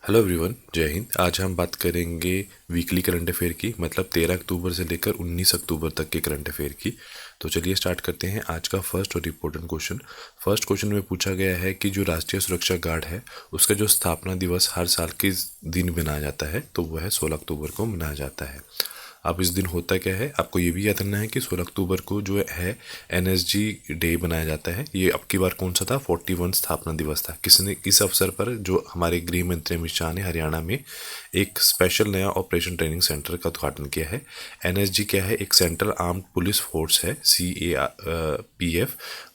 Hello everyone, जय हिंद। आज हम बात करेंगे वीकली करंट अफेयर की, मतलब 13 अक्टूबर से लेकर 19 अक्टूबर तक के करंट अफेयर की। तो चलिए स्टार्ट करते हैं आज का फर्स्ट और इम्पोर्टेंट क्वेश्चन। फर्स्ट क्वेश्चन में पूछा गया है कि जो राष्ट्रीय सुरक्षा गार्ड है उसका जो स्थापना दिवस हर साल के दिन मनाया जाता है, तो वह 16 अक्टूबर को मनाया जाता है। अब इस दिन होता क्या है, आपको ये भी याद रखना है कि 16 अक्टूबर को जो है एनएसजी डे बनाया जाता है। ये अब की बार कौन सा था, 41 स्थापना दिवस था। किसने इस अवसर पर जो हमारे गृह मंत्री अमित शाह ने हरियाणा में एक स्पेशल नया ऑपरेशन ट्रेनिंग सेंटर का उद्घाटन किया है। एनएसजी क्या है, एक सेंट्रल आर्म्ड पुलिस फोर्स है, CAPF।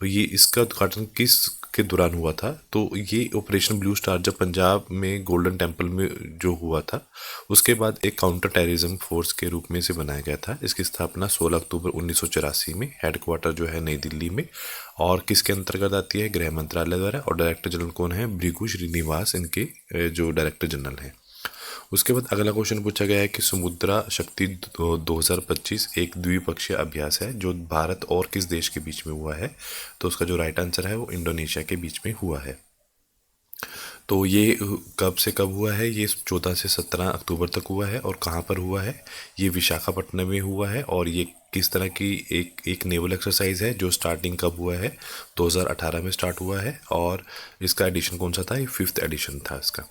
ये इसका उद्घाटन किस के दौरान हुआ था, तो ये ऑपरेशन ब्लू स्टार जब पंजाब में गोल्डन टेम्पल में जो हुआ था, उसके बाद एक काउंटर टेररिज्म फोर्स के रूप में इसे बनाया गया था। इसकी स्थापना 16 अक्टूबर 1984 में, हेडक्वार्टर जो है नई दिल्ली में, और किसके अंतर्गत आती है, गृह मंत्रालय द्वारा। और डायरेक्टर जनरल कौन है, भृगु श्रीनिवास इनके जो डायरेक्टर जनरल हैं। उसके बाद अगला क्वेश्चन पूछा गया है कि समुद्रा शक्ति 2025 एक द्विपक्षीय अभ्यास है जो भारत और किस देश के बीच में हुआ है, तो उसका जो राइट आंसर है वो इंडोनेशिया के बीच में हुआ है। तो ये कब से कब हुआ है, ये 14 से 17 अक्टूबर तक हुआ है। और कहाँ पर हुआ है, ये विशाखापट्टनम में हुआ है। और ये किस तरह की एक नेवल एक्सरसाइज है जो स्टार्टिंग कब हुआ है, 2018 में स्टार्ट हुआ है। और इसका एडिशन कौन सा था, ये 5th एडिशन था इसका।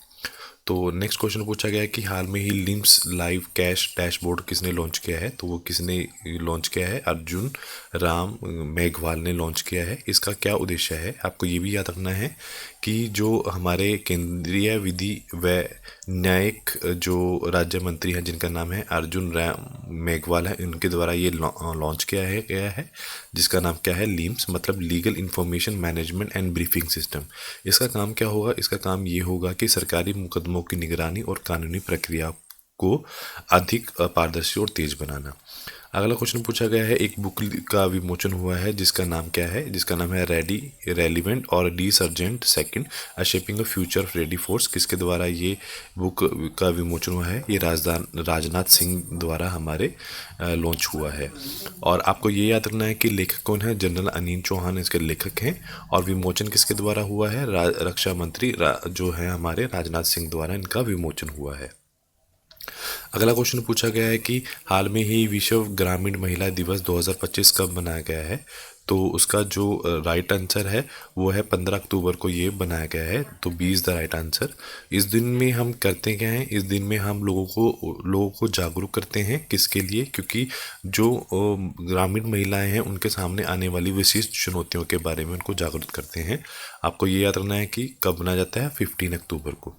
तो नेक्स्ट क्वेश्चन पूछा गया है कि हाल में ही लिम्स लाइव कैश डैशबोर्ड किसने लॉन्च किया है, तो वो किसने लॉन्च किया है, अर्जुन राम मेघवाल ने लॉन्च किया है। इसका क्या उद्देश्य है, आपको ये भी याद रखना है कि जो हमारे केंद्रीय विधि व न्यायिक जो राज्य मंत्री हैं जिनका नाम है अर्जुन राम मेघवाल है, इनके द्वारा ये लॉन्च किया है गया है, जिसका नाम क्या है, लीम्स, मतलब legal information management and briefing system. इसका काम क्या होगा, इसका काम ये होगा कि सरकारी मुकदमों की निगरानी और कानूनी प्रक्रिया को अधिक पारदर्शी और तेज बनाना। अगला क्वेश्चन पूछा गया है, एक बुक का विमोचन हुआ है जिसका नाम क्या है, जिसका नाम है रेडी रेलिवेंट और D sergeant second a shaping a future ready force. किसके द्वारा ये बुक का विमोचन हुआ है, ये राजनाथ सिंह द्वारा हमारे लॉन्च हुआ है। और आपको ये याद रखना है कि लेखक कौन है, जनरल अनिल चौहान इसके लेखक हैं। और विमोचन किसके द्वारा हुआ है, रक्षा मंत्री जो है हमारे राजनाथ सिंह द्वारा इनका विमोचन हुआ है। अगला क्वेश्चन पूछा गया है कि हाल में ही विश्व ग्रामीण महिला दिवस 2025 कब मनाया गया है, तो उसका जो राइट आंसर है वो है 15 अक्टूबर को ये बनाया गया है। तो 20 द राइट आंसर। इस दिन में हम करते क्या हैं, इस दिन में हम लोगों को जागरूक करते हैं, किसके लिए, क्योंकि जो ग्रामीण महिलाएं हैं उनके सामने आने वाली विशिष्ट चुनौतियों के बारे में उनको जागरूक करते हैं। आपको ये याद रखना है कि कब मनाया जाता है, 15 अक्टूबर को।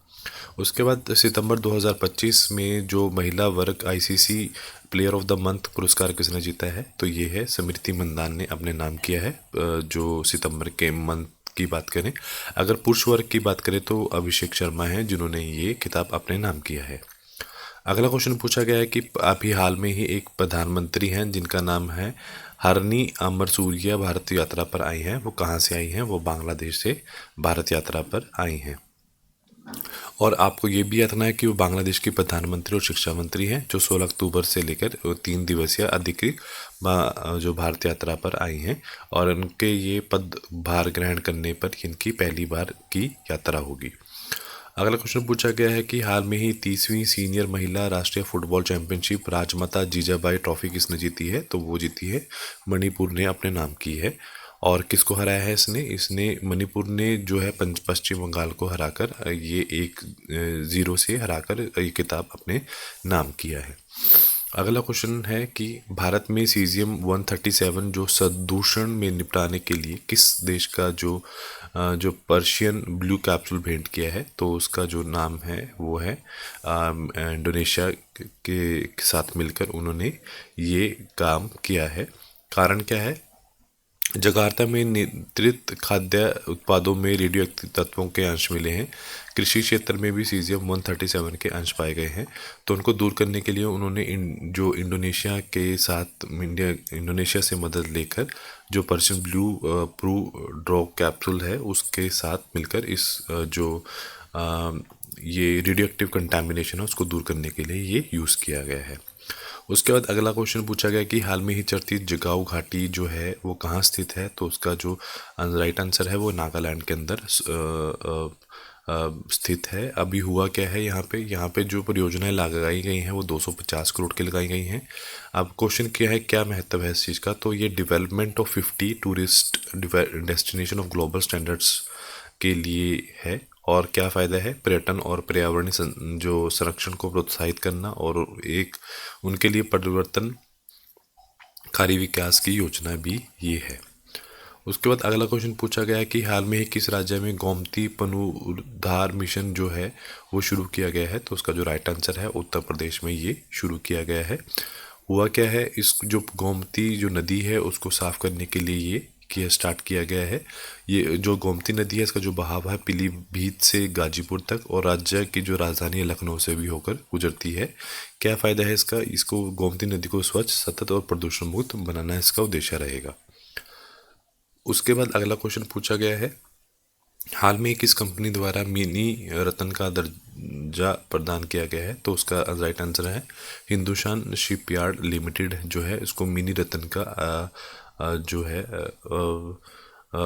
उसके बाद सितंबर 2025 में जो महिला वर्ग ICC player of the month पुरस्कार किसने जीता है, तो ये है स्मृति मंदान ने अपने नाम किया है। जो सितंबर के मंथ की बात करें, अगर पुरुष वर्ग की बात करें तो अभिषेक शर्मा हैं जिन्होंने ये खिताब अपने नाम किया है। अगला क्वेश्चन पूछा गया है कि अभी हाल में ही एक प्रधानमंत्री हैं जिनका नाम है हरनी अमरसूरिया भारत यात्रा पर आई हैं। वो कहाँ से आई हैं, वो बांग्लादेश से भारत यात्रा पर आई हैं। और आपको ये भी याद रखना है कि वो बांग्लादेश की प्रधानमंत्री और शिक्षा मंत्री हैं जो 16 अक्टूबर से लेकर 3 दिवसीय अधिकृत जो भारत यात्रा पर आई हैं। और उनके ये पद भार ग्रहण करने पर इनकी पहली बार की यात्रा होगी। अगला क्वेश्चन पूछा गया है कि हाल में ही 30वीं सीनियर महिला राष्ट्रीय फुटबॉल चैंपियनशिप राजमाता जीजाबाई ट्रॉफी किसने जीती है, तो वो जीती है मणिपुर ने अपने नाम की है। और किसको हराया है इसने, मणिपुर ने जो है पश्चिम बंगाल को हराकर ये 1-0 से हराकर ये किताब अपने नाम किया है। अगला क्वेश्चन है कि भारत में सीजियम 137 जो प्रदूषण में निपटाने के लिए किस देश का जो पर्शियन ब्लू कैप्सूल भेंट किया है, तो उसका जो नाम है वो है इंडोनेशिया के साथ मिलकर उन्होंने ये काम किया है। कारण क्या है, जकार्ता में नियंत्रित खाद्य उत्पादों में रेडियो एक्टिव तत्वों के अंश मिले हैं। कृषि क्षेत्र में भी सीजियम 137 के अंश पाए गए हैं, तो उनको दूर करने के लिए उन्होंने जो इंडोनेशिया के साथ इंडोनेशिया से मदद लेकर जो पर्शियन ब्लू प्रू ड्रॉग कैप्सूल है उसके साथ मिलकर इस जो ये रेडियो एक्टिव कंटेमिनेशन है उसको दूर करने के लिए ये यूज़ किया गया है। उसके बाद अगला क्वेश्चन पूछा गया कि हाल में ही चढ़ती जगाऊ घाटी जो है वो कहाँ स्थित है, तो उसका जो राइट आंसर है वो नागालैंड के अंदर स्थित है। अभी हुआ क्या है यहाँ पे जो परियोजनाएं लगाई गई हैं वो 250 करोड़ की लगाई गई हैं। अब क्वेश्चन क्या है, क्या महत्व है इस चीज़ का, तो ये development of 50 tourist destination of global standards के लिए है। और क्या फ़ायदा है, पर्यटन और पर्यावरणीय जो संरक्षण को प्रोत्साहित करना और एक उनके लिए परिवर्तनकारी विकास की योजना भी ये है। उसके बाद अगला क्वेश्चन पूछा गया है कि हाल में ही किस राज्य में गोमती पुनरुद्धार मिशन जो है वो शुरू किया गया है, तो उसका जो राइट आंसर है उत्तर प्रदेश में ये शुरू किया गया है। हुआ क्या है, इस जो गोमती जो नदी है उसको साफ करने के लिए ये किया स्टार्ट किया गया है। ये जो गोमती नदी है इसका जो बहाव है पीलीभीत से गाजीपुर तक और राज्य की जो राजधानी है लखनऊ से भी होकर गुजरती है। क्या फ़ायदा है इसका, इसको गोमती नदी को स्वच्छ, सतत और प्रदूषण मुक्त बनाना इसका उद्देश्य रहेगा। उसके बाद अगला क्वेश्चन पूछा गया है, हाल में किस कंपनी द्वारा मिनी रत्न का दर्जा प्रदान किया गया है, तो उसका राइट आंसर है हिंदुस्तान शिपयार्ड लिमिटेड जो है इसको मिनी रत्न का जो है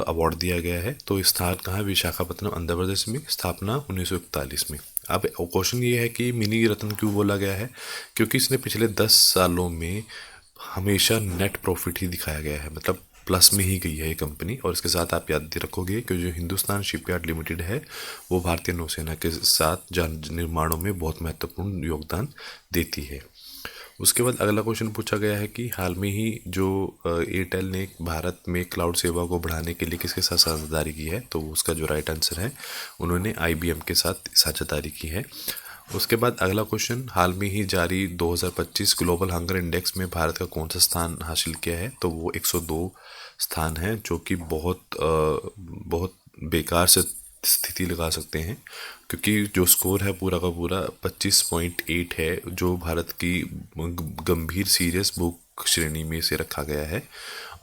अवार्ड दिया गया है। तो स्थान कहाँ है, विशाखापट्टनम आंध्र प्रदेश में, स्थापना 1941 में। अब क्वेश्चन ये है कि मिनी रत्न क्यों बोला गया है, क्योंकि इसने पिछले 10 सालों में हमेशा नेट प्रॉफिट ही दिखाया गया है, मतलब प्लस में ही गई है ये कंपनी। और इसके साथ आप याद रखोगे कि जो हिंदुस्तान शिपयार्ड लिमिटेड है वो भारतीय नौसेना के साथ जहाज निर्माणों में बहुत महत्वपूर्ण योगदान देती है। उसके बाद अगला क्वेश्चन पूछा गया है कि हाल में ही जो एयरटेल ने भारत में क्लाउड सेवा को बढ़ाने के लिए किसके साथ साझेदारी की है, तो उसका जो राइट आंसर है उन्होंने IBM के साथ साझेदारी की है। उसके बाद अगला क्वेश्चन, हाल में ही जारी 2025 ग्लोबल हंगर इंडेक्स में भारत का कौन सा स्थान हासिल किया है, तो वो 102 स्थान है, जो कि बहुत बेकार से स्थिति लगा सकते हैं, क्योंकि जो स्कोर है पूरा का पूरा 25.8 है, जो भारत की गंभीर सीरियस भूख श्रेणी में से रखा गया है।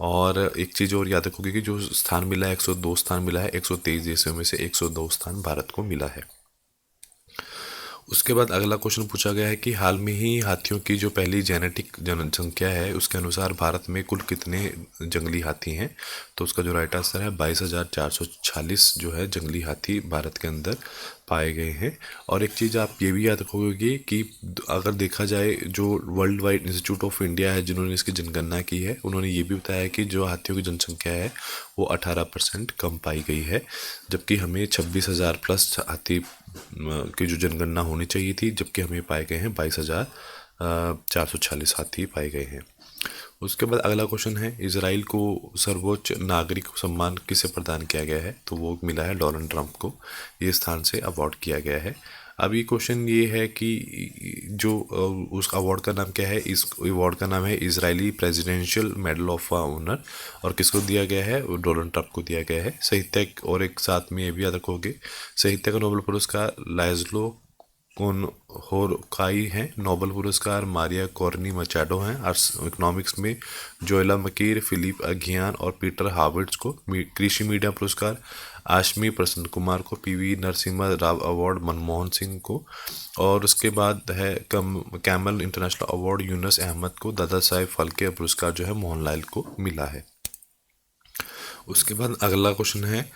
और एक चीज़ और याद रखोगे कि जो स्थान मिला है 102 स्थान मिला है 123 देशों में से 102 स्थान भारत को मिला है। उसके बाद अगला क्वेश्चन पूछा गया है कि हाल में ही हाथियों की जो पहली जेनेटिक जनसंख्या है उसके अनुसार भारत में कुल कितने जंगली हाथी हैं, तो उसका जो राइट आंसर है 22,446 जो है जंगली हाथी भारत के अंदर पाए गए हैं। और एक चीज़ आप ये भी याद रखोगे कि अगर देखा जाए जो world wide institute of India है जिन्होंने इसकी जनगणना की है, उन्होंने ये भी बताया कि जो हाथियों की जनसंख्या है वो 18% कम पाई गई है, जबकि हमें 26,000 प्लस हाथी की जो जनगणना होनी चाहिए थी, जबकि हमें पाए गए हैं 22,446 हाथी पाए गए हैं। उसके बाद अगला क्वेश्चन है, इजराइल को सर्वोच्च नागरिक सम्मान किसे प्रदान किया गया है, तो वो मिला है डोनाल्ड ट्रंप को, ये स्थान से अवार्ड किया गया है। अभी क्वेश्चन ये है कि जो उस अवार्ड का नाम क्या है, इस अवार्ड का नाम है Israeli presidential medal of honour, और किसको दिया गया है, डोनाल्ड ट्रंप को दिया गया है। साहित्य और एक साथ में ये भी याद रखोगे, साहित्य का नोबेल पुरस्कार लाइजलो कोनहोरकाई हैं, नोबेल पुरस्कार मारिया कॉर्नी मचाडो हैं, इकोनॉमिक्स में जोएला मकीर, फिलिप अघियान और पीटर हावर्ड्स को, कृषि मीडिया पुरस्कार आशमी प्रसन्न कुमार को, PV नरसिम्हा राव अवार्ड मनमोहन सिंह को, और उसके बाद है camel international award Yunus Ahmed को, दादा साहेब फाल्के पुरस्कार जो है मोहनलाल को मिला है। उसके बाद अगला क्वेश्चन है,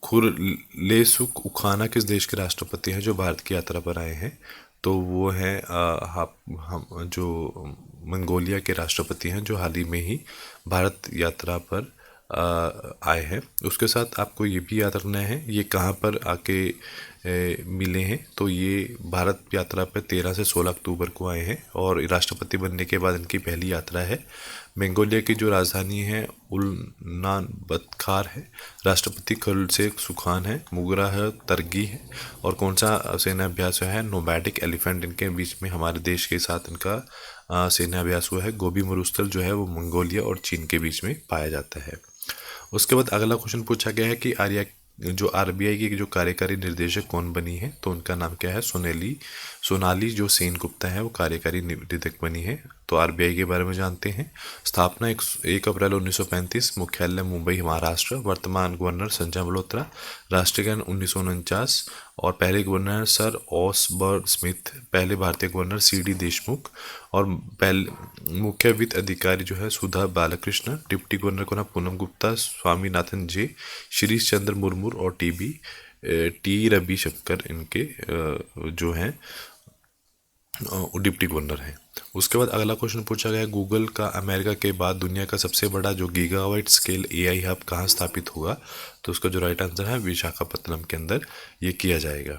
खुरलेसुक उखाना किस देश के राष्ट्रपति हैं जो भारत की यात्रा पर आए हैं, तो वो हैं हम जो मंगोलिया के राष्ट्रपति हैं जो हाल ही में ही भारत यात्रा पर आए हैं। उसके साथ आपको ये भी याद रखना है ये कहाँ पर आके मिले हैं, तो ये भारत यात्रा पर 13 से 16 अक्टूबर को आए हैं, और राष्ट्रपति बनने के बाद इनकी पहली यात्रा है। मंगोलिया की जो राजधानी है उलानबतार है, राष्ट्रपति खलुल्सेक सुखान है, मुगरा है, तरगी है, और कौन सा सेना अभ्यास है, नोमैडिक एलिफेंट इनके बीच में हमारे देश के साथ इनका सेना अभ्यास हुआ है। गोबी मरुस्थल जो है वो मंगोलिया और चीन के बीच में पाया जाता है। उसके बाद अगला क्वेश्चन पूछा गया है कि जो RBI की जो कार्यकारी निर्देशक कौन बनी है, तो उनका नाम क्या है, सोनाली जो सेन गुप्ता है वो कार्यकारी निदेशक बनी है। तो RBI के बारे में जानते हैं। स्थापना 1 अप्रैल 1935, मुख्यालय मुंबई महाराष्ट्र, वर्तमान गवर्नर संजय मल्होत्रा, राष्ट्रीय गान 1949, और पहले गवर्नर सर ऑसबर्न स्मिथ, पहले भारतीय गवर्नर CD देशमुख, और पहले मुख्य वित्त अधिकारी जो है सुधा बालकृष्ण, डिप्टी गवर्नर को ना पूनम गुप्ता, स्वामीनाथन जे, श्रीश चंद्र मुर्मू और TB टी रविशंकर इनके जो हैं डिप्टी गवर्नर हैं। उसके बाद अगला क्वेश्चन पूछा गया, गूगल का अमेरिका के बाद दुनिया का सबसे बड़ा जो गीगाबाइट स्केल एआई हब कहाँ स्थापित होगा? तो उसका जो राइट आंसर है विशाखापत्तनम के अंदर ये किया जाएगा।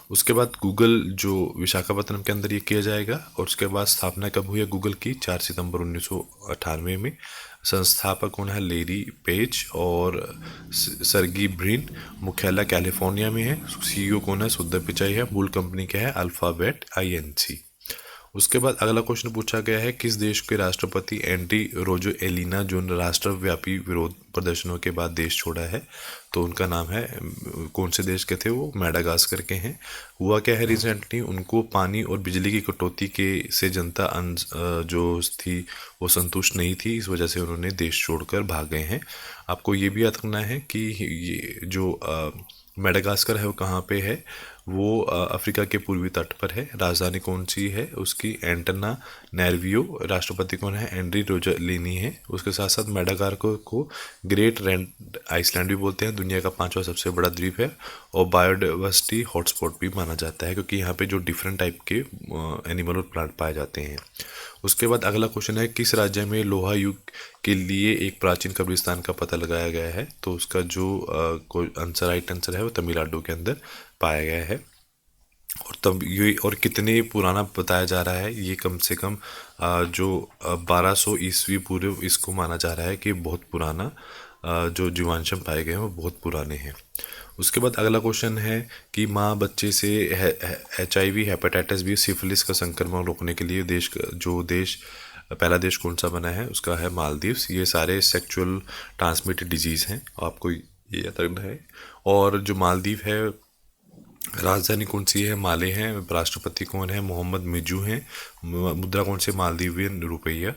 उसके बाद गूगल जो विशाखापत्तनम के अंदर ये किया जाएगा। और उसके बाद स्थापना कब हुई है गूगल की? 4 सितंबर 1998 में। संस्थापक कौन है? लेरी पेज और सर्गी ब्रिन। मुख्यालय कैलिफोर्निया में है। सीईओ कौन है? सुंदर पिचाई है। मूल कंपनी क्या है? Alphabet INC। उसके बाद अगला क्वेश्चन पूछा गया है, किस देश के राष्ट्रपति एंड्री रोजो एलिना जो राष्ट्रव्यापी विरोध प्रदर्शनों के बाद देश छोड़ा है? तो उनका नाम है, कौन से देश के थे वो? मेडागास्कर के हैं। हुआ क्या है रिसेंटली, उनको पानी और बिजली की कटौती के से जनता जो थी वो संतुष्ट नहीं थी, इस वजह से उन्होंने देश छोड़कर भाग गए हैं। आपको ये भी याद रखना है कि ये जो मेडागास्कर है वो कहाँ पे है? वो अफ्रीका के पूर्वी तट पर है। राजधानी कौन सी है उसकी? एंटना नेरवियो। राष्ट्रपति कौन है? एंड्री रोजलिनी है। उसके साथ साथ मेडागास्कर को ग्रेट रेड आइसलैंड भी बोलते हैं, दुनिया का 5वां सबसे बड़ा द्वीप है और बायोडाइवर्सिटी हॉटस्पॉट भी माना जाता है क्योंकि यहाँ पे जो डिफरेंट टाइप के एनिमल और प्लांट पाए जाते हैं। उसके बाद अगला क्वेश्चन है, किस राज्य में लोहा युग के लिए एक प्राचीन कब्रिस्तान का पता लगाया गया है? तो उसका जो आंसर राइट आंसर है वो तमिलनाडु के अंदर पाया गया है। और तब ये और कितने पुराना बताया जा रहा है ये? कम से कम जो 1200 ईस्वी पूर्व इसको माना जा रहा है कि बहुत पुराना जो जीवांशम पाए गए हैं वो बहुत पुराने हैं। उसके बाद अगला क्वेश्चन है कि माँ बच्चे से HIV हेपेटाइटिस बी सिफिलिस का संक्रमण रोकने के लिए पहला देश कौन सा बना है? उसका है मालदीव्स। ये सारे सेक्सुअल ट्रांसमिटेड डिजीज़ हैं, आपको ये याद रखना है। और जो मालदीव है राजधानी कौन सी है? माले हैं। राष्ट्रपति कौन है? मोहम्मद मिजू हैं। मुद्रा कौन सी? मालदीवियन रुपया।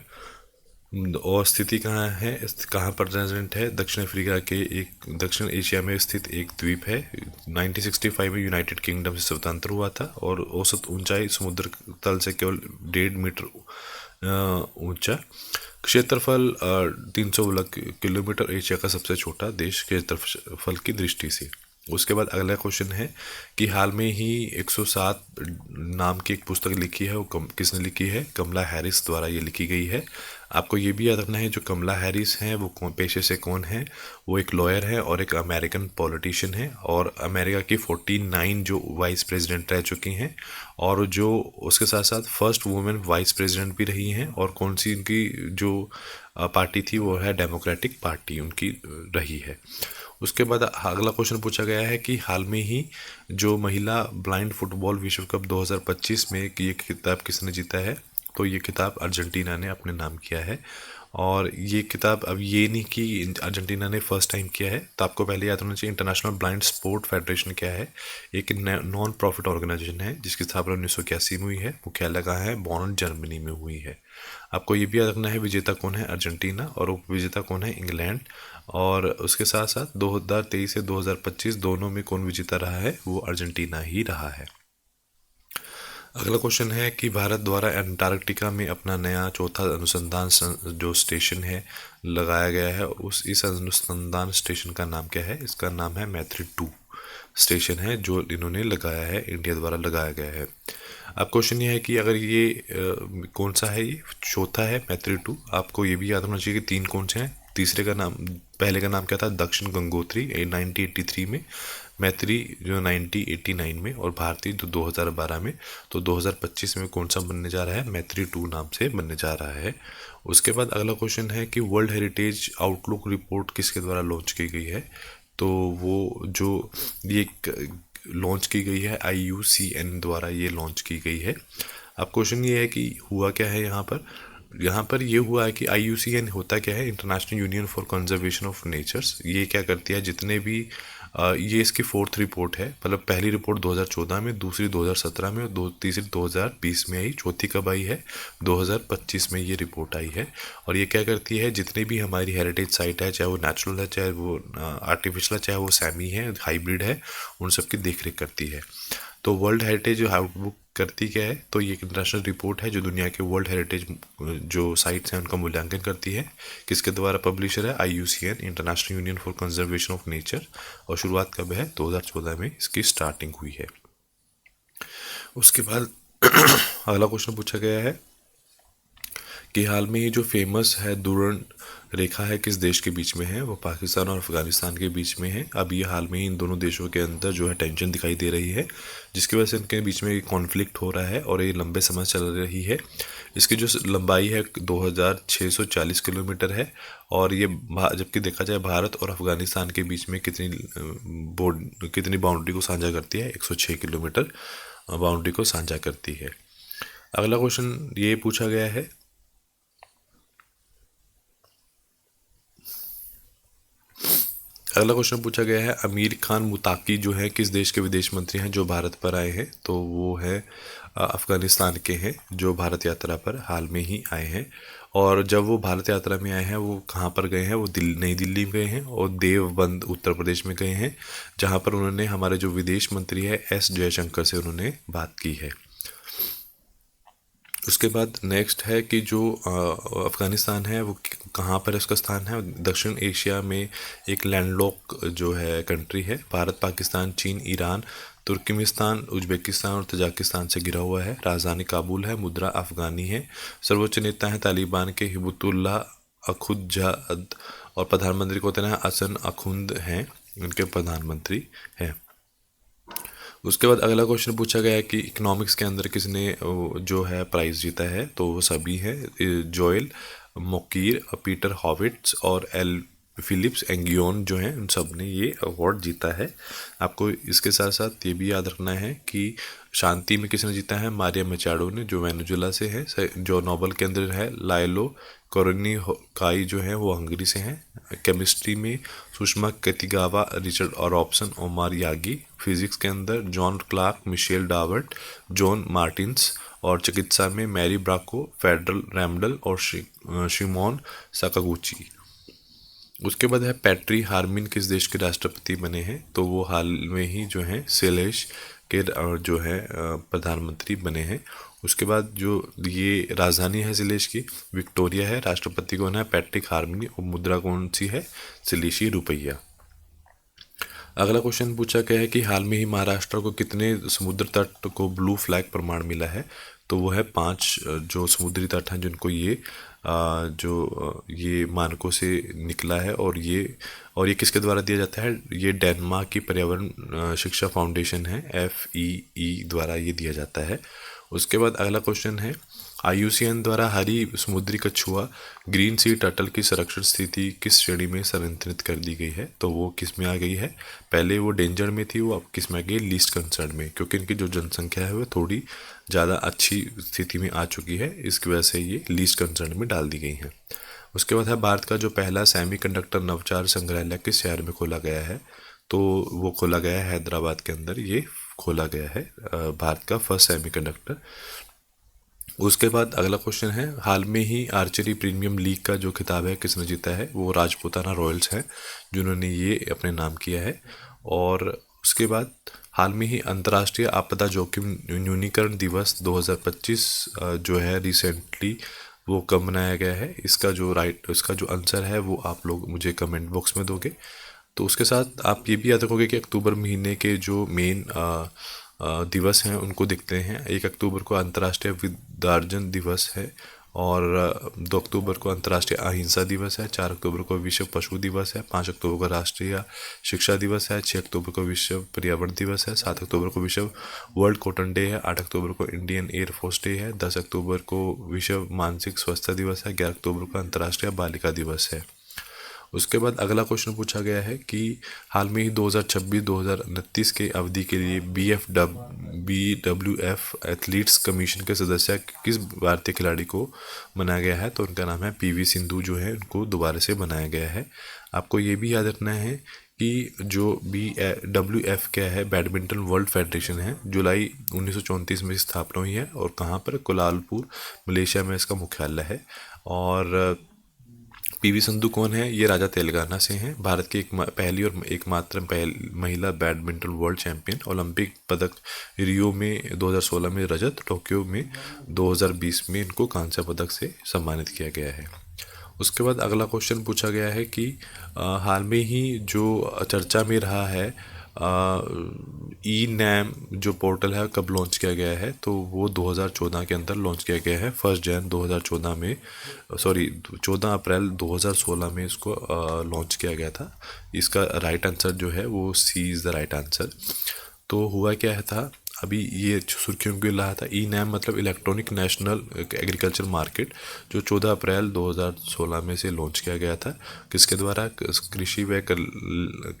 और स्थिति कहाँ है? कहाँ पर प्रेजेंट है? दक्षिण अफ्रीका के एक दक्षिण एशिया में स्थित एक द्वीप है। 1965 में यूनाइटेड किंगडम से स्वतंत्र हुआ था और औसत ऊंचाई समुद्र तल से केवल 1.5 मीटर ऊंचा। क्षेत्रफल 300 वर्ग किलोमीटर। एशिया का सबसे छोटा देश क्षेत्रफल की दृष्टि से। उसके बाद अगला क्वेश्चन है कि हाल में ही 107 नाम की एक पुस्तक लिखी है, वो किसने लिखी है? कमला हैरिस द्वारा ये लिखी गई है। आपको ये भी याद रखना है जो कमला हैरिस हैं वो पेशे से कौन है? वो एक लॉयर है और एक अमेरिकन पॉलिटिशियन है और अमेरिका की 49 जो वाइस प्रेसिडेंट रह चुकी हैं और जो उसके साथ साथ फर्स्ट वुमेन वाइस प्रेसिडेंट भी रही हैं। और कौन सी इनकी जो पार्टी थी वो है डेमोक्रेटिक पार्टी उनकी रही है। उसके बाद अगला क्वेश्चन पूछा गया है कि हाल में ही जो महिला ब्लाइंड फुटबॉल विश्व कप 2025 में ये खिताब किसने जीता है? तो ये खिताब अर्जेंटीना ने अपने नाम किया है। और ये खिताब अब ये नहीं कि अर्जेंटीना ने फर्स्ट टाइम किया है, तो आपको पहले याद होना चाहिए इंटरनेशनल ब्लाइंड स्पोर्ट फेडरेशन क्या है? एक नॉन प्रॉफिट ऑर्गेनाइजेशन है जिसकी स्थापना 1981 में हुई है। मुख्यालय कहाँ है? बॉन जर्मनी में हुई है। आपको ये भी याद रखना है विजेता कौन है? अर्जेंटीना। और उप विजेता कौन है? इंग्लैंड। और उसके साथ साथ 2023 से 2025 दोनों में कौन विजेता रहा है? वो अर्जेंटीना ही रहा है। अगला क्वेश्चन है कि भारत द्वारा अंटार्कटिका में अपना नया चौथा अनुसंधान जो स्टेशन है लगाया गया है, इस अनुसंधान स्टेशन का नाम क्या है? इसका नाम है मैत्री-2 स्टेशन है जो इन्होंने लगाया है, इंडिया द्वारा लगाया गया है। अब क्वेश्चन ये है कि अगर ये कौन सा है? ये चौथा है मैत्री-2। आपको ये भी याद होना चाहिए कि 3 कौन से हैं। तीसरे का नाम, पहले का नाम क्या था? दक्षिण गंगोत्री 1983 में, मैत्री जो 1989 में और भारती जो 2012 में। तो 2025 में कौन सा बनने जा रहा है? मैत्री-2 नाम से बनने जा रहा है। उसके बाद अगला क्वेश्चन है कि वर्ल्ड हेरिटेज आउटलुक रिपोर्ट किसके द्वारा लॉन्च की गई है? तो वो जो ये लॉन्च की गई है IUCN द्वारा ये लॉन्च की गई है। अब क्वेश्चन ये है कि हुआ क्या है यहाँ पर ये हुआ है कि IUCN होता क्या है? International union for conservation of natures. ये क्या करती है? जितने भी ये इसकी 4th रिपोर्ट है, मतलब पहली रिपोर्ट 2014 में, दूसरी 2017 में और तीसरी 2020 में आई। चौथी कब आई है? 2025 में ये रिपोर्ट आई है। और ये क्या करती है? जितने भी हमारी हेरिटेज साइट है, चाहे वो नेचुरल है, चाहे वो आर्टिफिशियल है, चाहे वो सैमी है, हाइब्रिड है, उन सब की देख रेख करती है। तो वर्ल्ड हेरिटेज बुक करती क्या है, तो ये एक इंटरनेशनल रिपोर्ट है जो दुनिया के वर्ल्ड हेरिटेज जो साइट्स हैं उनका मूल्यांकन करती है। किसके द्वारा पब्लिशर है, IUCN, international union for conservation of nature. और शुरुआत कब है, 2014 में इसकी स्टार्टिंग हुई है। उसके बाद अगला क्वेश्चन पूछा गया है कि हाल में ही जो फेमस है दुर्न रेखा है किस देश के बीच में है, वो पाकिस्तान और अफगानिस्तान के बीच में है। अब ये हाल में ही इन दोनों देशों के अंदर जो है टेंशन दिखाई दे रही है, जिसकी वजह से इनके बीच में कॉन्फ्लिक्ट हो रहा है और ये लंबे समय चल रही है। इसकी जो लंबाई है 2640 किलोमीटर है। और ये जबकि देखा जाए भारत और अफगानिस्तान के बीच में कितनी बाउंड्री को साझा करती है, 106 किलोमीटर बाउंड्री को साझा करती है। अगला क्वेश्चन ये पूछा गया है अगला क्वेश्चन पूछा गया है अमीर खान मुताकी जो है किस देश के विदेश मंत्री हैं जो भारत पर आए हैं, तो वो है अफगानिस्तान के हैं, जो भारत यात्रा पर हाल में ही आए हैं। और जब वो भारत यात्रा में आए हैं वो कहाँ पर गए हैं, वो नई दिल्ली में गए हैं और देवबंद उत्तर प्रदेश में गए हैं, जहाँ पर उन्होंने हमारे जो विदेश मंत्री है S जयशंकर से उन्होंने बात की है। उसके बाद नेक्स्ट है कि जो अफ़गानिस्तान है वो कहाँ पर उसका स्थान है, दक्षिण एशिया में एक लैंडलॉक जो है कंट्री है, भारत, पाकिस्तान, चीन, ईरान, तुर्कमेनिस्तान, उज्बेकिस्तान और तजाकिस्तान से घिरा हुआ है। राजधानी काबुल है, मुद्रा अफ़गानी है। सर्वोच्च नेता हैं तालिबान के हिबतुल्लाह अखुंदजाद और प्रधानमंत्री को होते हैं हसन अखुंद हैं, उनके प्रधानमंत्री हैं। उसके बाद अगला क्वेश्चन पूछा गया है कि इकोनॉमिक्स के अंदर किसने जो है प्राइज़ जीता है, तो वो सभी हैं, जोएल मोकीर, पीटर हॉविट्स और एल फिलिप्स एंगियोन जो हैं, उन सब ने ये अवार्ड जीता है। आपको इसके साथ साथ ये भी याद रखना है कि शांति में किसने जीता है, मारिया मचाडो ने, जो वेनेजुला से है। जो नोबेल के अंदर है लाइलो कोरोनिकाई जो है वो हंगरी से हैं। केमिस्ट्री में Susumu Kitagawa, Richard Robson, Omar Yaghi. Physics के अंदर John Clarke, Michel Devoret, John Martinis. और चिकित्सा में मैरी ब्राको, फेडरल रैमडल और शिमोन साकागुची। उसके बाद है पैट्री हार्मिन किस देश के राष्ट्रपति बने हैं, तो वो हाल में ही जो है सेलेश के जो है प्रधानमंत्री बने हैं। उसके बाद जो ये राजधानी है सिलेश की विक्टोरिया है, राष्ट्रपति कौन है, पैट्रिक हार्मिनी, और मुद्रा कौन सी है, सिलेशी रुपया। अगला क्वेश्चन पूछा गया है कि हाल में ही महाराष्ट्र को कितने समुद्र तट को ब्लू फ्लैग प्रमाण मिला है, तो वो है 5 जो समुद्री तट हैं जिनको ये मानकों से निकला है। और ये किसके द्वारा दिया जाता है, ये डेनमार्क की पर्यावरण शिक्षा फाउंडेशन है, FEE द्वारा ये दिया जाता है। उसके बाद अगला क्वेश्चन है IUCN द्वारा हरी समुद्री कछुआ ग्रीन सी टर्टल की संरक्षण स्थिति किस श्रेणी में स्थानांतरित कर दी गई है, तो वो किस में आ गई है, पहले वो डेंजर में थी, वो अब किस में आ गई, लीस्ट कंसर्न में, क्योंकि इनकी जो जनसंख्या है वो थोड़ी ज़्यादा अच्छी स्थिति में आ चुकी है, इसकी वजह से ये लीस्ट कंसर्न में डाल दी गई हैं। उसके बाद है भारत का जो पहला सेमीकंडक्टर नवचार संग्रहालय किस शहर में खोला गया है, तो वो खोला गया है हैदराबाद के अंदर, ये खोला गया है भारत का फर्स्ट सेमीकंडक्टर। उसके बाद अगला क्वेश्चन है हाल में ही आर्चरी प्रीमियम लीग का जो खिताब है किसने जीता है, वो राजपूताना रॉयल्स हैं जिन्होंने ये अपने नाम किया है। और उसके बाद हाल में ही अंतर्राष्ट्रीय आपदा जोखिम न्यूनीकरण दिवस 2025 जो है रिसेंटली वो कब मनाया गया है, इसका जो आंसर है वो आप लोग मुझे कमेंट बॉक्स में दोगे। तो उसके साथ आप ये भी याद रखोगे कि अक्टूबर महीने के जो मेन दिवस हैं उनको देखते हैं। 1 अक्टूबर को अंतर्राष्ट्रीय विदार्जन दिवस है, और 2 अक्टूबर को अंतर्राष्ट्रीय अहिंसा दिवस है, 4 अक्टूबर को विश्व पशु दिवस है, 5 अक्टूबर को राष्ट्रीय शिक्षा दिवस है, 6 अक्टूबर को विश्व पर्यावरण दिवस है, 7 अक्टूबर को विश्व वर्ल्ड कॉटन डे है, 8 अक्टूबर को इंडियन एयरफोर्स डे है, 10 अक्टूबर को विश्व मानसिक स्वास्थ्य दिवस है, 11 अक्टूबर को अंतर्राष्ट्रीय बालिका दिवस है। उसके बाद अगला क्वेश्चन पूछा गया है कि हाल में ही 2026-2029 के अवधि के लिए BWF एथलीट्स कमीशन के सदस्य किस भारतीय खिलाड़ी को बनाया गया है, तो उनका नाम है PV सिंधु जो है, उनको दोबारा से बनाया गया है। आपको ये भी याद रखना है कि जो BWF क्या है, बैडमिंटन वर्ल्ड फेडरेशन है, जुलाई 1934 में स्थापना हुई है, और कहाँ पर, कुलालपुर मलेशिया में इसका मुख्यालय है। और पीवी संधू कौन है? ये राजा तेलंगाना से हैं। भारत की पहली और एकमात्र महिला बैडमिंटन वर्ल्ड चैंपियन। ओलंपिक पदक रियो में 2016 में रजत, टोक्यो में 2020 में इनको कांस्य पदक से सम्मानित किया गया है। उसके बाद अगला क्वेश्चन पूछा गया है कि हाल में ही जो चर्चा में रहा है ई नैम जो पोर्टल है कब लॉन्च किया गया है? तो वो 2014 के अंदर लॉन्च किया गया है। 1 जनवरी 2014 में, सॉरी 14 अप्रैल 2016 में इसको लॉन्च किया गया था। इसका राइट आंसर जो है वो सी इज़ द राइट आंसर। तो हुआ क्या है था, अभी ये सुर्खियों के रहा था। ई नैम मतलब इलेक्ट्रॉनिक नेशनल एग्रीकल्चर मार्केट, जो 14 अप्रैल 2016 में से लॉन्च किया गया था। किसके द्वारा? कृषि व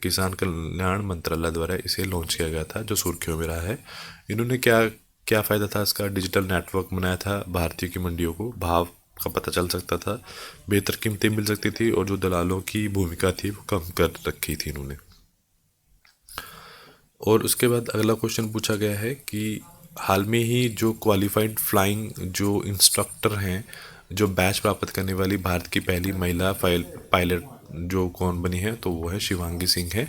किसान कल्याण मंत्रालय द्वारा इसे लॉन्च किया गया था, जो सुर्खियों में रहा है। इन्होंने क्या क्या फ़ायदा था इसका? डिजिटल नेटवर्क बनाया था भारतीय की मंडियों को, भाव का पता चल सकता था, बेहतर कीमतें मिल सकती थी, और जो दलालों की भूमिका थी वो कम कर रखी थी इन्होंने। और उसके बाद अगला क्वेश्चन पूछा गया है कि हाल में ही जो क्वालिफाइड फ्लाइंग जो इंस्ट्रक्टर हैं, जो बैच प्राप्त करने वाली भारत की पहली महिला पायलट जो कौन बनी है? तो वो है शिवांगी सिंह है,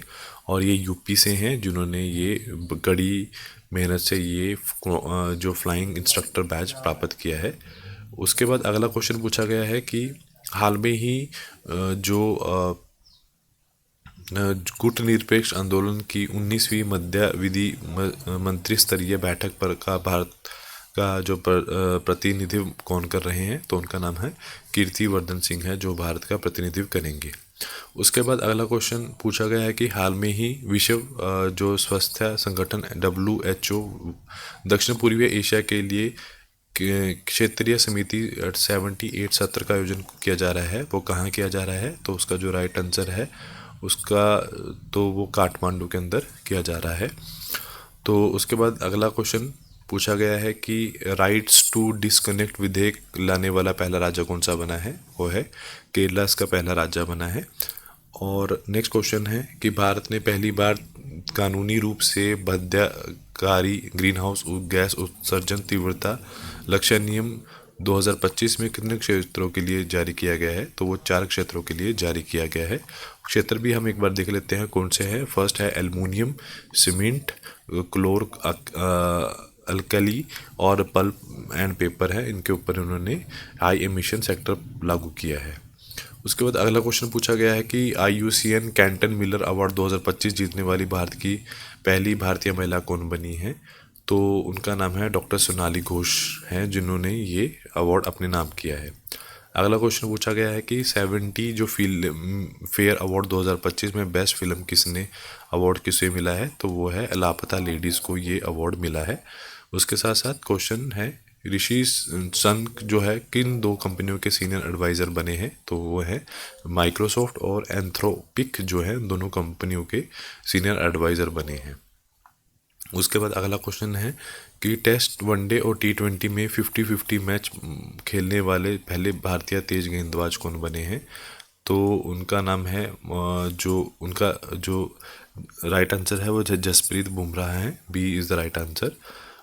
और ये यूपी से हैं, जिन्होंने ये कड़ी मेहनत से ये जो फ्लाइंग इंस्ट्रक्टर बैच प्राप्त किया है। उसके बाद अगला क्वेश्चन पूछा गया है कि हाल में ही जो गुटनिरपेक्ष आंदोलन की 19वीं मध्य विधि मंत्री स्तरीय बैठक पर का भारत का जो प्रतिनिधित्व कौन कर रहे हैं? तो उनका नाम है कीर्तिवर्धन सिंह है, जो भारत का प्रतिनिधित्व करेंगे। उसके बाद अगला क्वेश्चन पूछा गया है कि हाल में ही विश्व जो स्वास्थ्य संगठन WHO दक्षिण पूर्वी एशिया के लिए क्षेत्रीय समिति 78 सत्र का आयोजन किया जा रहा है, वो कहाँ किया जा रहा है? तो उसका जो राइट आंसर है उसका, तो वो काठमांडू के अंदर किया जा रहा है। तो उसके बाद अगला क्वेश्चन पूछा गया है कि राइट्स टू डिस्कनेक्ट विधेयक लाने वाला पहला राज्य कौन सा बना है? वो है केरला, इसका पहला राज्य बना है। और नेक्स्ट क्वेश्चन है कि भारत ने पहली बार कानूनी रूप से बाध्यकारी ग्रीन हाउस गैस उत्सर्जन तीव्रता लक्ष्य नियम 2025 में कितने क्षेत्रों के लिए जारी किया गया है? तो वो 4 क्षेत्रों के लिए जारी किया गया है। क्षेत्र भी हम एक बार देख लेते हैं कौन से हैं। फर्स्ट है एल्युमिनियम, सीमेंट, क्लोर अल्कली और पल्प एंड पेपर है, इनके ऊपर उन्होंने हाई एमिशन सेक्टर लागू किया है। उसके बाद अगला क्वेश्चन पूछा गया है कि IUCN कैंटन मिलर अवार्ड 2025 जीतने वाली भारत की पहली भारतीय महिला कौन बनी है? तो उनका नाम है डॉक्टर सोनाली घोष हैं, जिन्होंने ये अवार्ड अपने नाम किया है। अगला क्वेश्चन पूछा गया है कि 70 जो फिल्म फेयर अवार्ड 2025 में बेस्ट फिल्म किसने अवार्ड किसे मिला है? तो वो है लापता लेडीज़ को ये अवार्ड मिला है। उसके साथ साथ क्वेश्चन है ऋषि संक जो है किन 2 कंपनियों के सीनियर एडवाइज़र बने हैं? तो वो है माइक्रोसॉफ्ट और एंथ्रोपिक, जो है दोनों कंपनियों के सीनियर एडवाइज़र बने हैं। उसके बाद अगला क्वेश्चन है कि टेस्ट, वनडे और T20 में 50-50 मैच खेलने वाले पहले भारतीय तेज गेंदबाज कौन बने हैं? तो उनका नाम है उनका जो राइट आंसर है वो जसप्रीत बुमराह हैं, B is the right answer.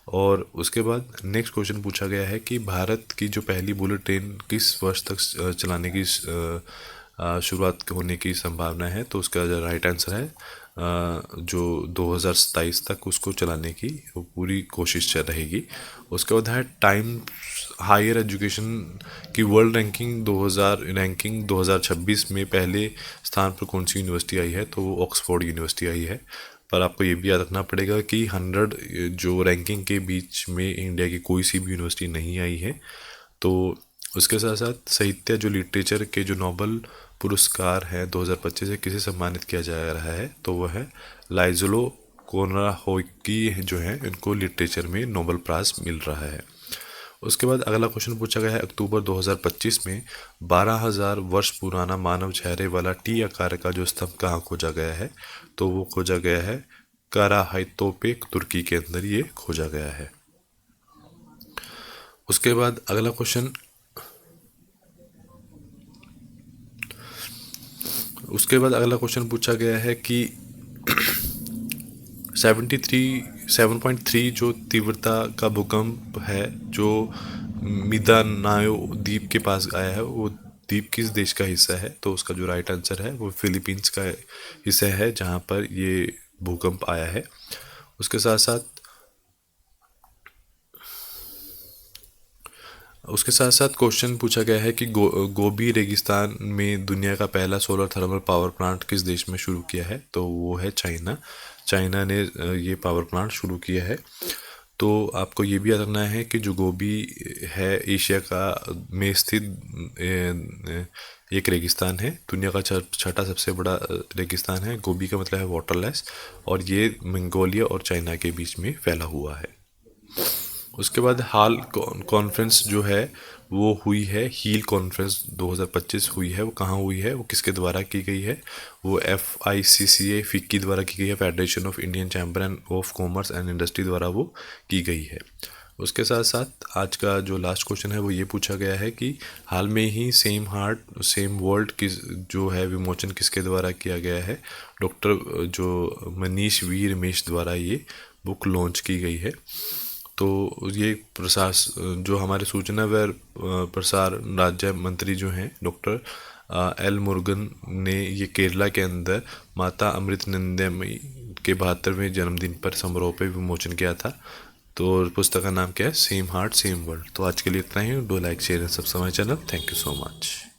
और उसके बाद नेक्स्ट क्वेश्चन पूछा गया है कि भारत की जो पहली बुलेट ट्रेन किस वर्ष तक चलाने की शुरुआत होने की संभावना है? तो उसका जो राइट आंसर है जो 2027 तक उसको चलाने की वो पूरी कोशिश चल रहेगी। उसके बाद है टाइम हायर एजुकेशन की वर्ल्ड रैंकिंग 2026 में पहले स्थान पर कौन सी यूनिवर्सिटी आई है? तो वो ऑक्सफोर्ड यूनिवर्सिटी आई है। पर आपको ये भी याद रखना पड़ेगा कि 100 जो रैंकिंग के बीच में इंडिया की कोई सी भी यूनिवर्सिटी नहीं आई है। तो उसके साथ साथ साहित्य जो लिटरेचर के जो नोबल पुरस्कार है 2025 से किसे सम्मानित किया जा रहा है? तो वह है लाइजलो कोनाहोकी, जो है इनको लिटरेचर में नोबल प्राइज मिल रहा है। उसके बाद अगला क्वेश्चन पूछा गया है अक्टूबर 2025 में 12,000 वर्ष पुराना मानव चेहरे वाला टी आकार का जो स्तंभ कहाँ खोजा गया है? तो वो खोजा गया है कराहाइतोपे, तुर्की के अंदर ये खोजा गया है। उसके बाद अगला क्वेश्चन पूछा गया है कि 7.3 जो तीव्रता का भूकंप है जो मिंदानाओ द्वीप के पास आया है, वो द्वीप किस देश का हिस्सा है? तो उसका जो राइट आंसर है वो फिलीपींस का हिस्सा है, जहाँ पर ये भूकंप आया है। उसके साथ साथ क्वेश्चन पूछा गया है कि गोबी रेगिस्तान में दुनिया का पहला सोलर थर्मल पावर प्लांट किस देश में शुरू किया है? तो वो है चाइना। चाइना ने ये पावर प्लांट शुरू किया है। तो आपको ये भी याद रखना है कि जो गोबी है एशिया का में स्थित एक रेगिस्तान है, दुनिया का छठा सबसे बड़ा रेगिस्तान है। गोबी का मतलब है वाटरलेस, और ये मंगोलिया और चाइना के बीच में फैला हुआ है। उसके बाद हाल कॉन्फ्रेंस जो है वो हुई है, हील कॉन्फ्रेंस 2025 हुई है। वो कहाँ हुई है, वो किसके द्वारा की गई है? वो FICCA फिक्की द्वारा की गई है, federation of Indian chamber end of commerce and industry द्वारा वो की गई है। उसके साथ साथ आज का जो लास्ट क्वेश्चन है वो ये पूछा गया है कि हाल में ही सेम हार्ट सेम वर्ल्ड किस जो है विमोचन किसके द्वारा किया गया है? डॉक्टर जो मनीष वी रमेश द्वारा ये बुक लॉन्च की गई है। तो ये जो हमारे सूचना व प्रसार राज्य मंत्री जो हैं डॉक्टर एल मुरुगन ने ये केरला के अंदर माता अमृतनंदमयी के 72वें जन्मदिन पर समारोह पे विमोचन किया था। तो पुस्तक का नाम क्या है? Same heart same world. तो आज के लिए इतना ही। Do like share and subscribe my channel. Thank you so much.